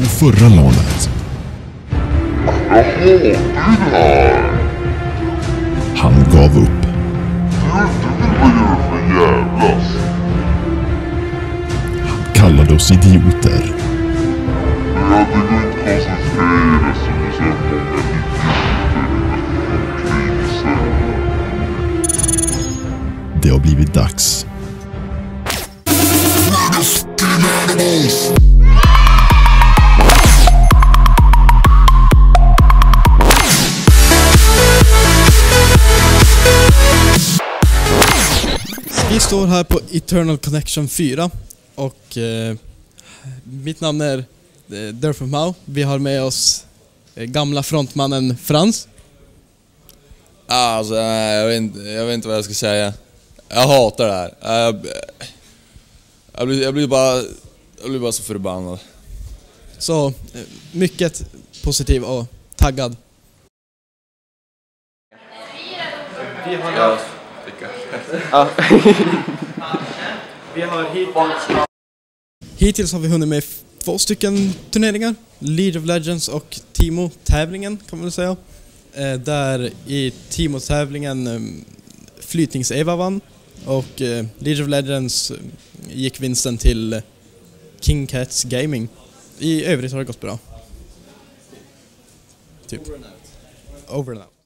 på förra LANet. Han gav upp. Han kallade oss idioter. Det har blivit dags. Vi står här på Eternal Connection 4 och mitt namn är Derfmau. Vi har med oss gamla frontmannen Frans. Alltså, jag vet inte vad jag ska säga. Jag hatar det här. Jag blir bara så förbannad. Så mycket positiv och taggad. Vi har hittills har vi hunnit med 2 stycken turneringar. League of Legends och Timo-tävlingen kan man väl säga. Där i Timo-tävlingen Flytnings-Eva vann. Och League of Legends gick vinsten till King Cats Gaming. I övrigt har det gått bra. Typ. Over and out.